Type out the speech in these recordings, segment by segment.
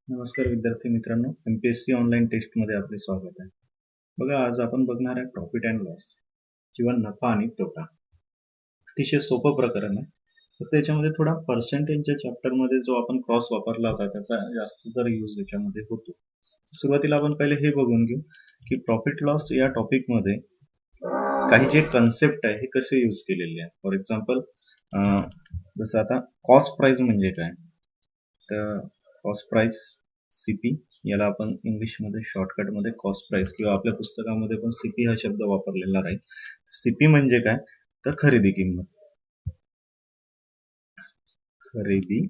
नमस्कार विद्यार्थी मित्रांनो, एमपीएससी ऑनलाईन टेस्टमध्ये आपले स्वागत आहे. बघा, आज आपण बघणार आहे प्रॉफिट अँड लॉस किंवा नफा आणि तोटा. अतिशय सोपं प्रकरण आहे. फक्त याच्यामध्ये थोडा पर्सेंटेजच्या चॅप्टरमध्ये जो आपण क्रॉस वापरला होता त्याचा जास्त जर यूज याच्यामध्ये होतो. सुरुवातीला आपण पहिले हे बघून घेऊ की प्रॉफिट लॉस या टॉपिकमध्ये काही जे कन्सेप्ट आहे हे कसे यूज केलेले आहे. फॉर एक्झाम्पल जसं आता कॉस्ट प्राइस म्हणजे काय, तर कॉस्ट प्राइस सीपी, याला आपण इंग्लिशमध्ये शॉर्टकटमध्ये कॉस्ट प्राइस किंवा आपल्या पुस्तकामध्ये पण सीपी हा शब्द वापरलेला राहील. सीपी म्हणजे काय, तर खरेदी किंमत. खरेदी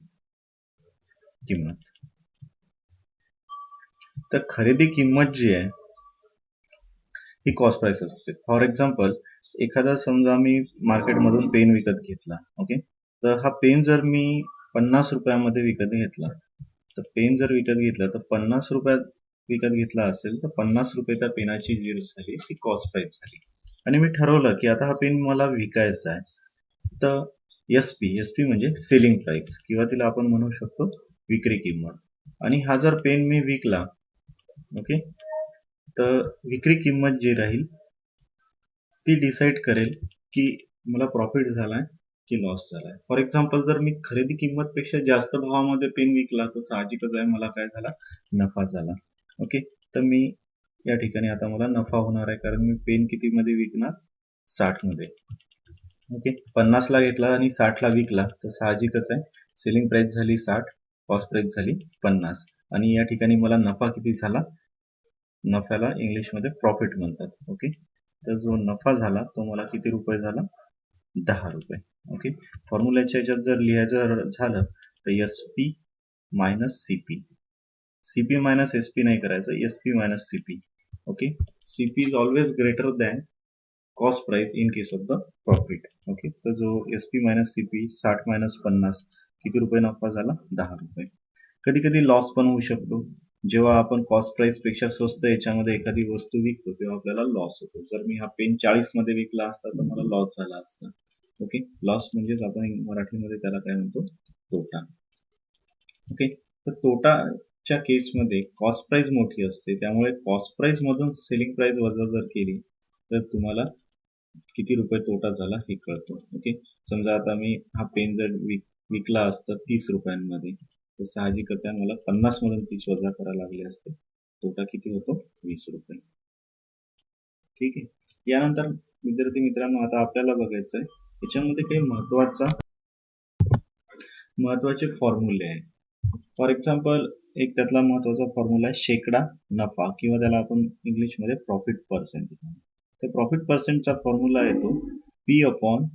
किंमत. तर खरेदी किंमत जी आहे ही कॉस्ट प्राइस असते. फॉर एक्झाम्पल, एखादा समजा मी मार्केटमधून पेन विकत घेतला, ओके, तर हा पेन जर मी 50 रुपयामध्ये विकत घेतला, तर पेन जर विकत घेतला तर 50 रुपयात विकत घेतला असेल तर 50 रुपये त्या पेनाची जी झाली ती कॉस्ट प्राइस झाली. आणि मी ठरवलं की आता हा पेन मला विकायचा आहे, तर एसपी म्हणजे सेलिंग प्राइस किंवा तिला आपण म्हणू शकतो विक्री किंमत. आणि हा जर पेन मी विकला, ओके, तर विक्री किंमत जी राहील ती डिसाईड करेल की मला प्रॉफिट झालाय की लॉस झालाय. फॉर एक्झाम्पल, जर मी खरेदी किंमत पेक्षा जास्त भावामध्ये पेन विकला तर साहजिकच आहे मला काय झाला, नफा झाला. ओके, तर मी या ठिकाणी आता मला नफा होणार आहे, कारण मी पेन किती मध्ये विकणार, 60 मध्ये. ओके, 50 ला घेतला आणि 60 ला विकला तर साहजिकच आहे सेलिंग प्राइस झाली 60, कॉस्ट प्राइस झाली 50, आणि या ठिकाणी मला नफा किती झाला, नफ्याला इंग्लिशमध्ये प्रॉफिट म्हणतात. ओके, तर जो नफा झाला तो मला किती रुपये झाला, 10 रुपये. ओके, फॉर्म्युल्याच्या ह्याच्यात जर लिहायचं झालं तर S P minus CP, CP minus SP नाही करायचं, SP minus CP. Okay, CP is always greater than cost price in case of the profit. Okay, तर जो एसपी मायनस सीपी 60 मायनस 50 किती रुपये नफा झाला, 10 रुपये. कधी कधी लॉस पण होऊ शकतो. जेव्हा आपण कॉस्ट प्राइस पेक्षा स्वस्त याच्यामध्ये एखादी वस्तू विकतो तेव्हा आपल्याला लॉस होतो. जर मी हा पेन 40 मध्ये विकला असता तर मला लॉस झाला असता. ओके, लॉस म्हणजेच आपण मराठीमध्ये त्याला काय म्हणतो, तोटा. ओके, तर तोटाच्या केसमध्ये कॉस्ट प्राइस मोठी असते, त्यामुळे कॉस्ट प्राइस मधून सेलिंग प्राइस वजा जर केली तर तुम्हाला किती रुपये तोटा झाला हे कळतो. ओके, समजा आता मी हा पेन जर विकला असता 30 रुपयांमध्ये तर साहजिकच आहे मला 50 मधून 30 वजा करायला लागले असते, तोटा किती होतो, 20 रुपये. ठीक आहे, यानंतर विद्यार्थी मित्रांनो आता आपल्याला बघायचं आहे याच्यामध्ये काही महत्वाचे फॉर्म्युले आहे. फॉर एक्झाम्पल, एक त्यातला महत्वाचा फॉर्म्युला आहे शेकडा नफा, किंवा त्याला आपण इंग्लिशमध्ये प्रॉफिट पर्सेंट. तर प्रॉफिट पर्सेंटचा फॉर्म्युला येतो P upon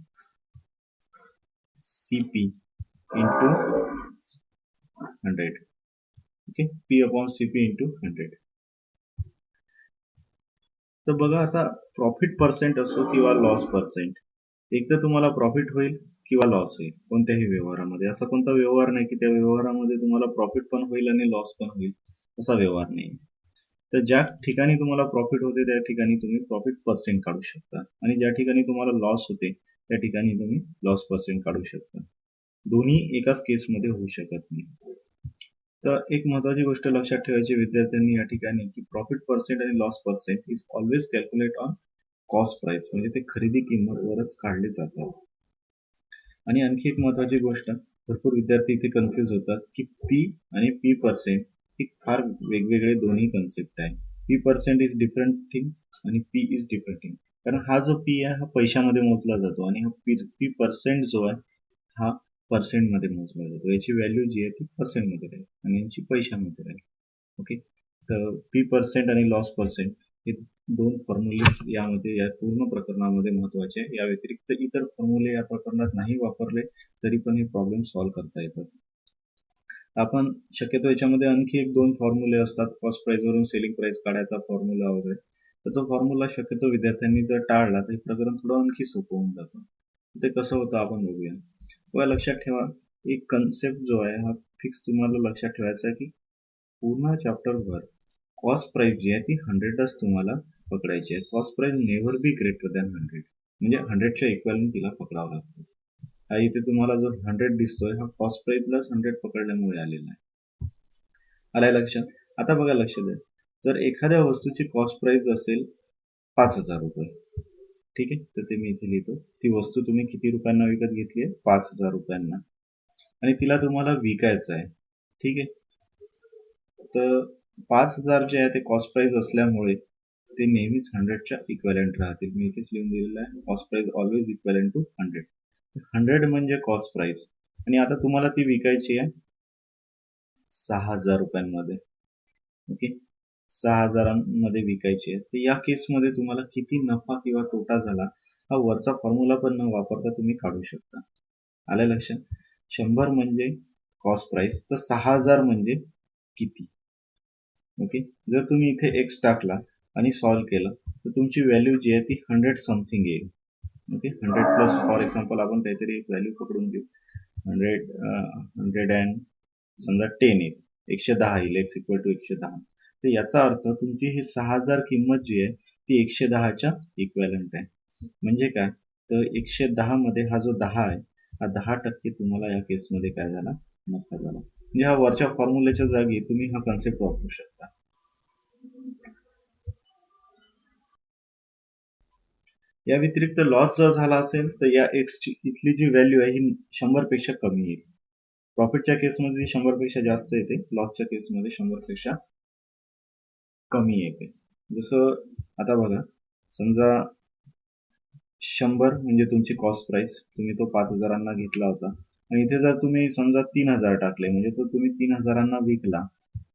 CP into 100. Okay, P upon CP into 100. तर बघा, आता प्रॉफिट पर्सेंट असो किंवा लॉस पर्सेंट, एक तर तुम्हाला प्रॉफिट होईल किंवा लॉस होईल कोणत्याही व्यवहारामध्ये. असा कोणता व्यवहार नाही की त्या व्यवहारामध्ये तुम्हाला प्रॉफिट पण होईल आणि लॉस पण होईल, असा व्यवहार नाही. तर ज्या ठिकाणी तुम्हाला प्रॉफिट होते त्या ठिकाणी तुम्ही प्रॉफिट पर्सेंट काढू शकता, आणि ज्या ठिकाणी तुम्हाला लॉस होते त्या ठिकाणी तुम्ही लॉस पर्सेंट काढू शकता. दोन्ही एकाच केसमध्ये होऊ शकत नाही. तर एक महत्वाची गोष्ट लक्षात ठेवायची विद्यार्थ्यांनी या ठिकाणी की प्रॉफिट पर्सेंट आणि loss percent is always calculate on cost price, म्हणजे ते खरेदी किंमतवरच काढले जातात. आणि आणखी एक महत्वाची गोष्ट, भरपूर विद्यार्थी इथे कन्फ्युज होतात की पी आणि पी पर्सेंट ही फार वेगवेगळे दोन्ही कन्सेप्ट आहे. P percent is different thing आणि पी इज डिफरंट थिंग. कारण हा जो पी आहे हा पैशामध्ये मोजला जातो, आणि हा पी पर्सेंट जो आहे हा पर्सेंट मध्ये मोजला जातो. याची व्हॅल्यू जी आहे ती पर्सेंट मध्ये राहील आणि यांची पैशामध्ये राहील. ओके, तर पी पर्सेंट आणि लॉस पर्सेंट हे दोन फॉर्म्युलेस यामध्ये या पूर्ण प्रकरणामध्ये महत्वाचे आहे. या व्यतिरिक्त इतर फॉर्म्युले या प्रकरणात नाही वापरले तरी पण हे प्रॉब्लेम सॉल्व्ह करता येतात. आपण शक्यतो याच्यामध्ये आणखी एक दोन फॉर्म्युले असतात, कॉस्ट प्राइस वरून सेलिंग प्राइस काढायचा फॉर्म्युला वगैरे, तर तो फॉर्म्युला शक्यतो विद्यार्थ्यांनी जर टाळला तर हे प्रकरण थोडं आणखी सोपं होऊन जातं. ते कसं होतं आपण बघूया. किंवा लक्षात ठेवा, एक कन्सेप्ट जो आहे हा फिक्स तुम्हाला लक्षात ठेवायचा आहे की पूर्ण चॅप्टरवर कॉस्ट प्राइस जी आहे ती 100च तुम्हाला पकडायची आहे. Cost price never be greater than 100, म्हणजे 100च्या इक्वल तिला पकडावं लागतं. हा इथे तुम्हाला जो 100 दिसतोय हा कॉस्ट प्राइसलाच 100 पकडल्यामुळे आलेला आहे. आलाय लक्षात? आता बघा, लक्ष द्या, जर एखाद्या वस्तूची कॉस्ट प्राइस असेल 5,000 रुपये, ठीक आहे, तर ते मी इथे लिहितो. ती वस्तू तुम्ही किती रुपयांना विकत घेतली आहे? 5,000 रुपयांना, आणि तिला तुम्हाला विकायचं आहे, ठीक आहे. तर 5,000 जे आहे ते कॉस्ट प्राइस असल्यामुळे ते नेहमीच 100च्या इक्वॅलंट राहतील. मी इथेच लिहून दिलेलं आहे, cost price always equivalent to 100. 100 म्हणजे कॉस्ट प्राइस, आणि आता तुम्हाला ती विकायची आहे 6,000 रुपयांमध्ये. ओके, 6,000 मध्ये विकायची आहे. तर या केसमध्ये तुम्हाला किती नफा किंवा तोटा झाला हा वरचा फॉर्म्युला पण न वापरता तुम्ही काढू शकता. आलं लक्षात? 100 म्हणजे कॉस्ट प्राइस, तर 6,000 म्हणजे किती. ओके, जर तुम्ही इथे एक्स टाकला आणि सॉल्व्ह केलं तर तुमची व्हॅल्यू जी आहे ती 100 समथिंग येईल. ओके, 100 प्लस, फॉर एक्झाम्पल आपण काहीतरी एक व्हॅल्यू पकडून घेऊ, 100 अँड समजा 10 येईल, 110 येईल, एक्स इक्वल टू 110. तर याचा अर्थ तुमची ही 6,000 किंमत जी आहे ती 110च्या इक्वॅलंट आहे. म्हणजे काय, तर 110 मध्ये हा जो 10 आहे, हा 10% तुम्हाला या केसमध्ये काय झाला? नफा झाला. म्हणजे हा वरच्या फॉर्म्युलेच्या जागी तुम्ही हा कन्सेप्ट वापरू शकता. या व्यतिरिक्त लॉस जर झाला असेल तर या एक्सची इथली जी व्हॅल्यू आहे ही 100 पेक्षा कमी येईल. प्रॉफिटच्या केसमध्ये 100 पेक्षा जास्त येते, लॉसच्या केसमध्ये 100 पेक्षा कमी येते. जसं आता बघा, समजा 100 म्हणजे तुमची कॉस्ट प्राइस, तुम्ही तो 5,000 घेतला होता, आणि इथे जर तुम्ही समजा 3,000 टाकले म्हणजे तो तुम्ही 3,000 विकला,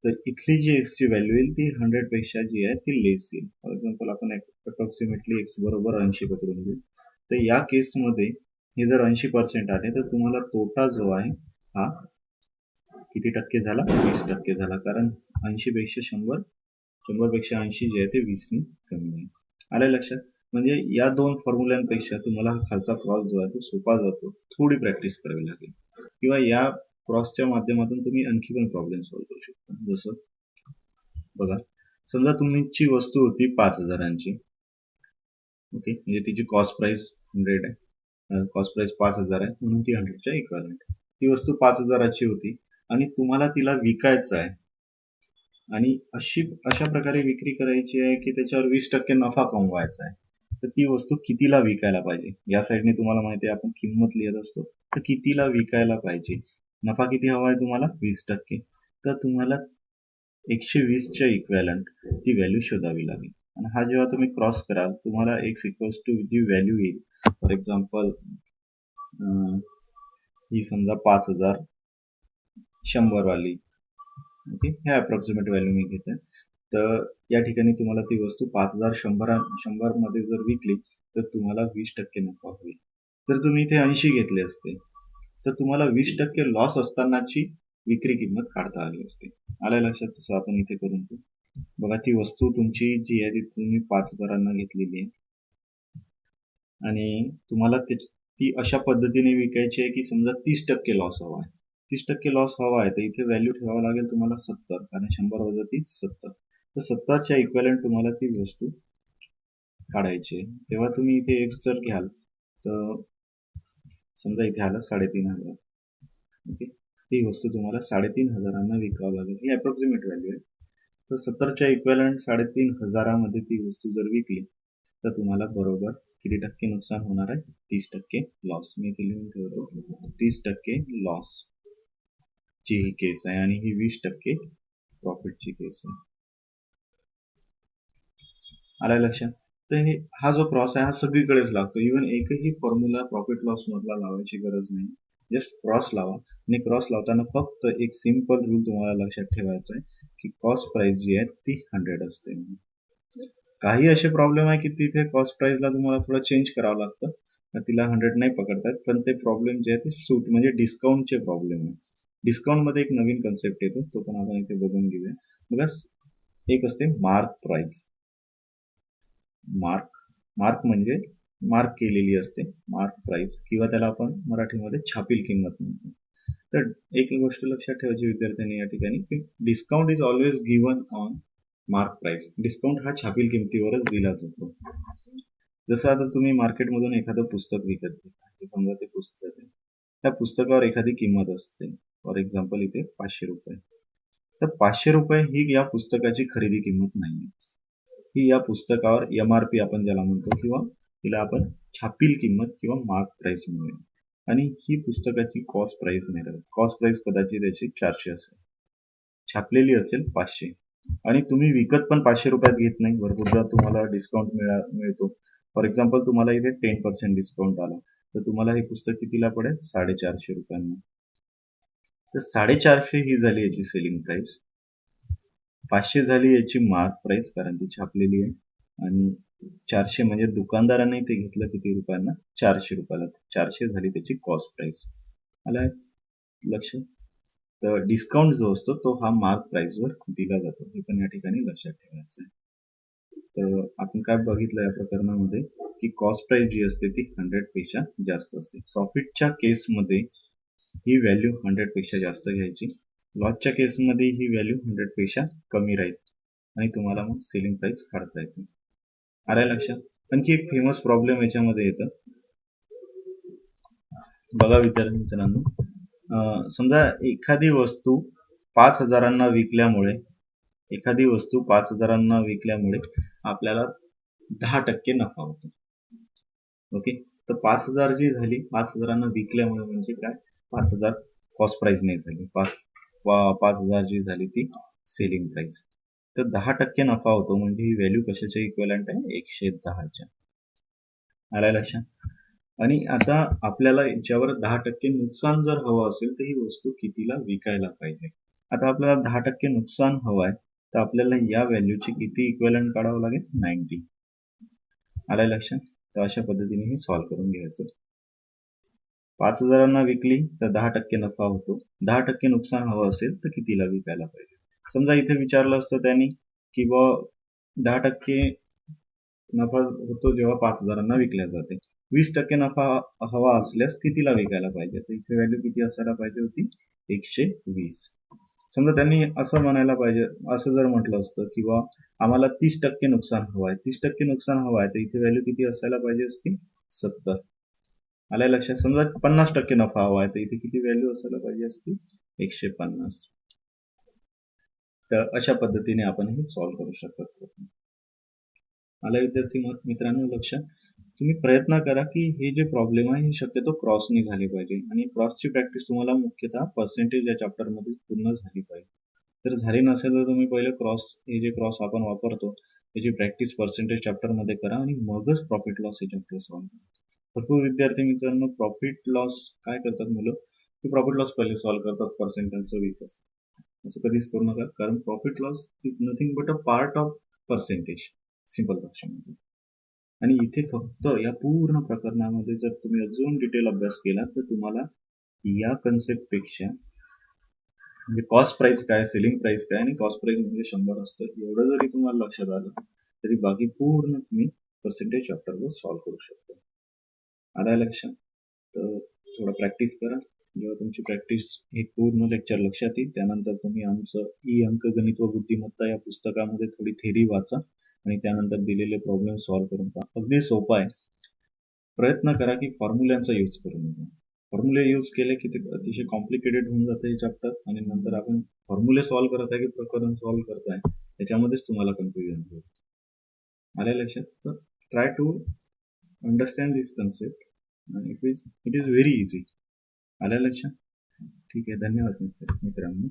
तर इथली जी एक्सची व्हॅल्यू येईल ती 100 पेक्षा जी आहे ती लेस येईल. फॉर एक्झाम्पल आपण अप्रॉक्सिमेटली एक्स बरोबर 80 पकडून घेऊ. तर या केसमध्ये हे जर 80% आले तर तुम्हाला तोटा जो आहे हा किती टक्के झाला? 20% झाला, कारण 80 पेक्षा 100, 100 पेक्षा 80 जे आहे ते 20 कमी आहे. आलं लक्षात? म्हणजे या दोन फॉर्म्युल्यांपेक्षा तुम्हाला हा खालचा क्रॉस जो आहे तो सोपा जातो. थोडी प्रॅक्टिस करावी लागेल, किंवा या क्रॉसच्या माध्यमातून तुम्ही आणखी पण प्रॉब्लेम सॉल्व्ह करू शकता. जसं बघा, समजा तुमची वस्तू होती 5,000ची. ओके, म्हणजे तिची कॉस्ट प्राइस 100 आहे, कॉस्ट प्राइस 5,000 आहे, म्हणून ती 100च्या इक्वॅलंट. ती वस्तू 5,000ची होती आणि तुम्हाला तिला विकायचं आहे, आणि अशा प्रकारे विक्री करायची आहे की त्याच्यावर 20% नफा कमवायचा आहे. तर ती वस्तू कितीला विकायला पाहिजे? या साईडने तुम्हाला माहिती आहे आपण किंमत लिहित असतो, तर कितीला विकायला पाहिजे? नफा किती हवा आहे तुम्हाला? 20%. तर तुम्हाला 120च्या इक्वॅलंट ती व्हॅल्यू शोधावी लागेल. आणि हा जेव्हा तुम्ही क्रॉस कराल तुम्हाला x equals to g value येईल, फॉर एक्झाम्पल ही समजा 5,000 100 वाली. ओके, हे अप्रॉक्सिमेट व्हॅल्यू मी घेते. तर या ठिकाणी तुम्हाला ती वस्तू 5,100 मध्ये जर विकली तर तुम्हाला 20% नफा होईल. जर तुम्ही इथे 80 घेतले असते तर तुम्हाला 20% लॉस असतानाची विक्री किंमत काढता आली असते. आल्या लक्षात? तसं आपण इथे करून घेऊ. बघा, ती वस्तू तुमची जी आहे ती तुम्ही 5,000 घेतलेली आहे, आणि तुम्हाला ती अशा पद्धतीने विकायची आहे की समजा 30% लॉस हवा आहे. 30% लॉस हवा आहे तर इथे व्हॅल्यू ठेवावं लागेल तुम्हाला 70, कारण 100 वजा 30 70. तर 70च्या इक्वॅलंट तुम्हाला ती वस्तू काढायची आहे. तेव्हा तुम्ही इथे एक्स जर घ्याल तर समजा इथे आलं 3,500. ओके, ही वस्तू तुम्हाला 3,500 विकावं लागेल. ही अप्रॉक्सिमेट व्हॅल्यू आहे. तर 70च्या इक्वॅलंट 3,500 मध्ये ती वस्तू जर विकली तर तुम्हाला बरोबर किती टक्के नुकसान होणार आहे? 30% लॉस. मी इथे लिहून ठेवतो, 30% लॉस ची ही केस आहे, आणि ही 20% प्रॉफिटची केस आहे. आलं लक्षात? तर हा जो क्रॉस आहे हा सगळीकडेच लागतो. इव्हन एकही फॉर्म्युला प्रॉफिट लॉस मधला लावायची गरज नाही. जस्ट क्रॉस लावा, आणि क्रॉस लावताना फक्त एक सिम्पल रूल तुम्हाला लक्षात ठेवायचा आहे की कॉस्ट प्राइस जी आहे ती 100 असते. काही असे प्रॉब्लेम आहे की तिथे कॉस्ट प्राइसला तुम्हाला थोडं चेंज करावं लागतं, तिला 100 नाही पकडतात, पण ते प्रॉब्लेम जे आहे ते सूट म्हणजे डिस्काउंटचे प्रॉब्लेम आहे. डिस्काउंट मध्ये एक नवीन कन्सेप्ट येतो, तो पण आपण इथे बघून घेऊया. बघा, एक असते मार्क प्राइस. मार्क म्हणजे मार्क केलेली असते, मार्क प्राइस, किंवा त्याला आपण मराठीमध्ये छापील किंमत म्हणतो. तर एक गोष्ट लक्षात ठेवायची विद्यार्थ्यांनी या ठिकाणी, की discount is always given on mark price. Discount हा छापील किमतीवरच दिला जातो. जसं आता तुम्ही मार्केटमधून एखादं पुस्तक विकत घेता, समजा ते पुस्तक आहे, त्या पुस्तकावर एखादी किंमत असते, फॉर एक्झाम्पल इथे 500 रुपये. तर 500 रुपये ही या पुस्तकाची खरेदी किंमत नाही. ही या पुस्तकावर MRP आपण ज्याला म्हणतो किंवा तिला आपण छापील किंमत किंवा मार्क प्राइस म्हणूया. आणि ही पुस्तकाची कॉस्ट प्राइस नाही राहत. कॉस्ट प्राइस कदाचित त्याची 400 असेल, छापलेली असेल 500. आणि तुम्ही विकत पण 500 रुपयात घेत नाही. भरपूरदा तुम्हाला डिस्काउंट मिळतो. फॉर एक्झाम्पल तुम्हाला इथे 10% डिस्काउंट आला तर तुम्हाला हे पुस्तक कितीला पडेल? 450 रुपयांना. तर 450 ही झाली याची सेलिंग प्राइस. 500 झाली याची मार्क प्राइस कारण ती छापलेली आहे. आणि 400 म्हणजे दुकानदाराने ते घेतलं किती रुपयांना? 400 रुपयाला. 400 झाली त्याची कॉस्ट प्राइस. आला लक्ष? तर डिस्काउंट जो असतो तो हा मार्क प्राइसवर दिला जातो. हे पण या ठिकाणी लक्षात ठेवायचं आहे. तर आपण काय बघितलं या प्रकरणामध्ये की कॉस्ट प्राइस जी असते ती 100 पेक्षा जास्त असते. प्रॉफिटच्या केसमध्ये ही व्हॅल्यू 100 पेक्षा जास्त घ्यायची. लॉसच्या केसमध्ये ही व्हॅल्यू 100 पेक्षा कमी राहील आणि तुम्हाला मग सेलिंग प्राइस काढता येते. आल्या लक्षात? आणखी एक फेमस प्रॉब्लेम याच्यामध्ये येतं. बघा विद्यार्थी मित्रांनो, समजा एखादी वस्तू 5,000 विकल्यामुळे आपल्याला 10% नफा होतो. ओके, तर 5,000 जी झाली, 5,000 विकल्यामुळे म्हणजे काय? 5,000 कॉस्ट प्राइस नाही झाली, 5,000 जी झाली ती सेलिंग प्राइस. तर 10% नफा होतो म्हणजे ही व्हॅल्यू कशाच्या इक्विव्हॅलंट आहे? 110च्या. आल्या लक्षात? आणि आता आपल्याला याच्यावर 10% नुकसान जर हवं असेल तर ही वस्तू कितीला विकायला पाहिजे? आता आपल्याला 10% नुकसान हवं आहे तर आपल्याला या व्हॅल्यूची किती इक्विव्हॅलंट काढावं लागेल? 90. आल्या लक्षात? तर अशा पद्धतीने हे सॉल्व्ह करून घ्यायचं. 5,000 विकली तर 10% नफा होतो. 10% नुकसान हवं असेल तर कितीला विकायला पाहिजे? समजा इथे विचारलं असतं त्यांनी की 10% नफा होतो जेव्हा 5,000 विकल्या जाते. 20% नफा हवा असल्यास कितीला विकायला पाहिजे? तर इथे व्हॅल्यू किती असायला पाहिजे होती? 120. समजा त्यांनी असं म्हणायला पाहिजे, असं जर म्हटलं असतं किंवा आम्हाला 30% नुकसान हवं आहे, 30% नुकसान हवं आहे तर इथे व्हॅल्यू किती असायला पाहिजे असती? 70. आल्या लक्षात? समजा 50% नफा हवा आहे तर इथे किती व्हॅल्यू असायला पाहिजे असती? 150. तर अशा पद्धतीने आपण हे सॉल्व्ह करू शकतो. आला विद्यार्थी मित्रांनो लक्षात? तुम्ही प्रयत्न करा की हे जे प्रॉब्लेम आहे हे शक्यतो क्रॉसने झाले पाहिजे आणि क्रॉसची प्रॅक्टिस तुम्हाला मुख्यतः पर्सेंटेज या चॅप्टरमध्ये पूर्ण झाली पाहिजे. जर झाली नसेल तर तुम्ही पहिले हे जे क्रॉस आपण वापरतो त्याची प्रॅक्टिस पर्सेंटेज चॅप्टरमध्ये करा आणि मगच प्रॉफिट लॉस हे चॅप्टर सॉल्व्ह करा. भरपूर विद्यार्थी मित्रांनो प्रॉफिट लॉस काय करतात मुलं की प्रॉफिट लॉस पहिले सॉल्व्ह करतात पर्सेंटेजचं वीक असतं. असं कधीच करू नका कारण profit loss is nothing but a part of percentage. Simple भाषेमध्ये. आणि इथे फक्त या पूर्ण प्रकरणामध्ये जर तुम्ही अजून डिटेल अभ्यास केला तर तुम्हाला या कन्सेप्ट पेक्षा म्हणजे कॉस्ट प्राइस काय, सेलिंग प्राइस काय आणि कॉस्ट प्राइस म्हणजे 100 असतं एवढं जरी तुम्हाला लक्षात आलं तरी बाकी पूर्ण तुम्ही पर्सेंटेज चॅप्टरवर सॉल्व्ह करू शकता. आलं लक्षात? तर थोडं प्रॅक्टिस करा. जेव्हा तुमची प्रॅक्टिस हे पूर्ण लेक्चर लक्षात येईल त्यानंतर तुम्ही आमचं अंकगणित व बुद्धिमत्ता या पुस्तकामध्ये थोडी थेरी वाचा आणि त्यानंतर दिलेले प्रॉब्लेम सॉल्व्ह करून पहा. अगदी सोपा आहे. प्रयत्न करा की फॉर्म्युल्यांचा यूज करू नका. फॉर्म्युले यूज केले की ते अतिशय कॉम्प्लिकेटेड होऊन जातं हे चॅप्टर आणि नंतर आपण फॉर्म्युले सॉल्व्ह करत आहे की प्रकरण सॉल्व्ह करताय त्याच्यामध्येच तुम्हाला कन्फ्युजन होईल. आल्या लक्षात? तर try to understand this concept and it is very easy. आल्या लक्षात? ठीक आहे. धन्यवाद मित्रांनो.